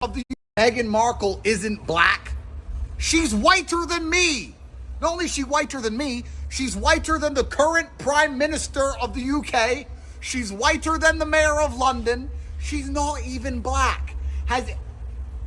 of the Meghan Markle isn't black. She's whiter than me. Not only is she whiter than me, she's whiter than the current Prime Minister of the UK. She's whiter than the Mayor of London. She's not even black.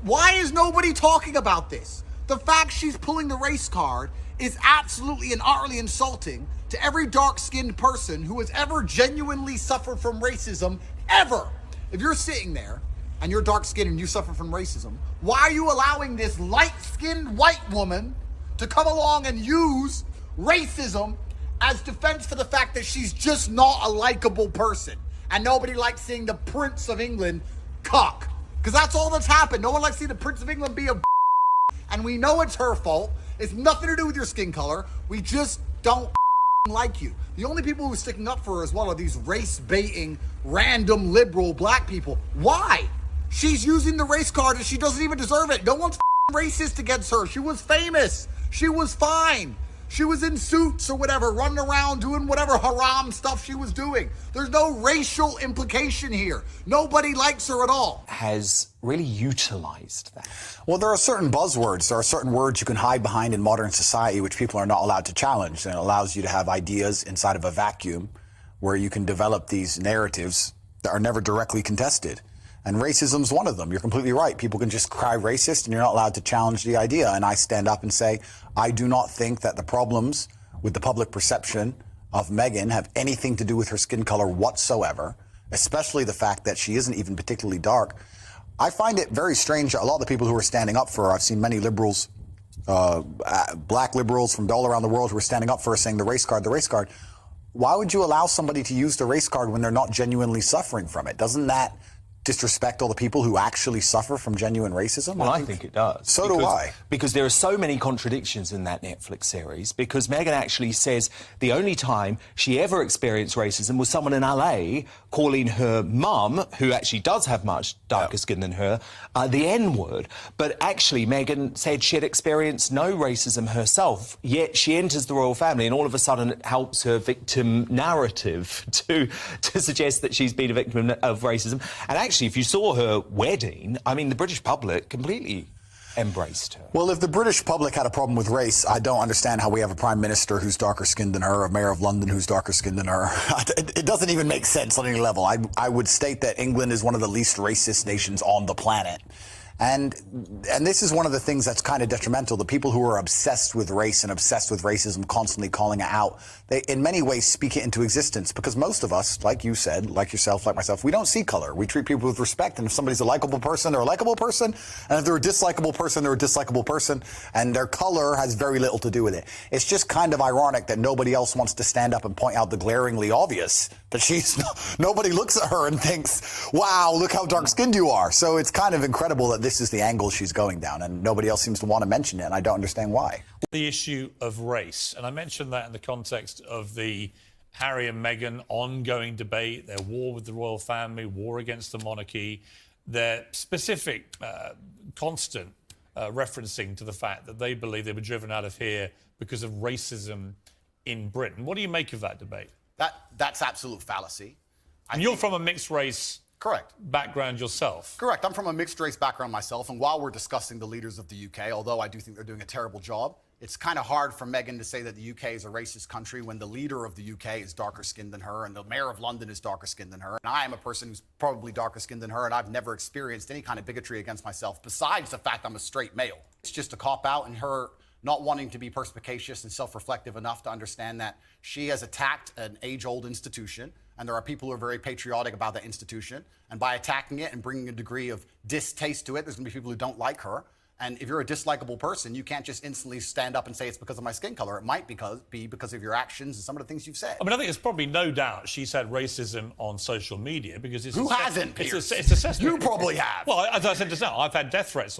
Why is nobody talking about this? The fact she's pulling the race card is absolutely and utterly insulting to every dark-skinned person who has ever genuinely suffered from racism, ever. If you're sitting there and you're dark-skinned and you suffer from racism, why are you allowing this light-skinned white woman to come along and use racism as defense for the fact that she's just not a likable person? And nobody likes seeing the Prince of England cock. Because that's all that's happened. No one likes seeing the Prince of England be a and we know it's her fault. It's nothing to do with your skin color. We just don't like you. The only people who are sticking up for her as well are these race-baiting, random liberal black people. Why? She's using the race card and she doesn't even deserve it. No one's racist against her. She was famous. She was fine. She was in suits or whatever, running around doing whatever haram stuff she was doing. There's no racial implication here. Nobody likes her at all. Has really utilized that. Well, there are certain buzzwords. There are certain words you can hide behind in modern society which people are not allowed to challenge. And it allows you to have ideas inside of a vacuum where you can develop these narratives that are never directly contested. And racism's one of them. You're completely right. People can just cry racist and you're not allowed to challenge the idea. And I stand up and say, I do not think that the problems with the public perception of Meghan have anything to do with her skin color whatsoever, especially the fact that she isn't even particularly dark. I find it very strange. A lot of the people who are standing up for her, I've seen many liberals, black liberals from all around the world who are standing up for her saying the race card, the race card. Why would you allow somebody to use the race card when they're not genuinely suffering from it? Doesn't that disrespect all the people who actually suffer from genuine racism? Well, I think it does. So do I. Because there are so many contradictions in that Netflix series, because Meghan actually says the only time she ever experienced racism was someone in LA calling her mum, who actually does have much darker skin than her, the N-word. But actually, Meghan said she had experienced no racism herself, yet she enters the royal family and all of a sudden it helps her victim narrative to suggest that she's been a victim of racism. And actually, if you saw her wedding, I mean, the British public completely embraced her. Well, if the British public had a problem with race, I don't understand how we have a Prime Minister who's darker skinned than her, a Mayor of London who's darker skinned than her. It doesn't even make sense on any level. I would state that England is one of the least racist nations on the planet. And this is one of the things that's kind of detrimental. The people who are obsessed with race and obsessed with racism, constantly calling it out, they in many ways speak it into existence, because most of us, like you said, like yourself, like myself, we don't see color. We treat people with respect, and if somebody's a likable person, they're a likable person, and if they're a dislikable person, they're a dislikable person, and their color has very little to do with it. It's just kind of ironic that nobody else wants to stand up and point out the glaringly obvious, that nobody looks at her and thinks, wow, look how dark-skinned you are. So it's kind of incredible that this is the angle she's going down, and nobody else seems to want to mention it, and I don't understand why. The issue of race, and I mentioned that in the context of the Harry and Meghan ongoing debate, their war with the royal family, war against the monarchy, their specific, constant referencing to the fact that they believe they were driven out of here because of racism in Britain. What do you make of that debate? That's absolute fallacy. And you're from a mixed race background yourself. Correct. I'm from a mixed race background myself, and while we're discussing the leaders of the UK, although I do think they're doing a terrible job, it's kind of hard for Meghan to say that the UK is a racist country when the leader of the UK is darker skinned than her and the Mayor of London is darker skinned than her. And I am a person who's probably darker skinned than her, and I've never experienced any kind of bigotry against myself besides the fact I'm a straight male. It's just a cop-out, and her not wanting to be perspicacious and self-reflective enough to understand that she has attacked an age-old institution, and there are people who are very patriotic about that institution, and by attacking it and bringing a degree of distaste to it, there's going to be people who don't like her. And if you're a dislikable person, you can't just instantly stand up and say it's because of my skin color. It might be because of your actions and some of the things you've said. I mean, I think there's probably no doubt she's had racism on social media because it's... Who hasn't, Pierce? It's assessment. You probably have. Well, as I said just now, I've had death threats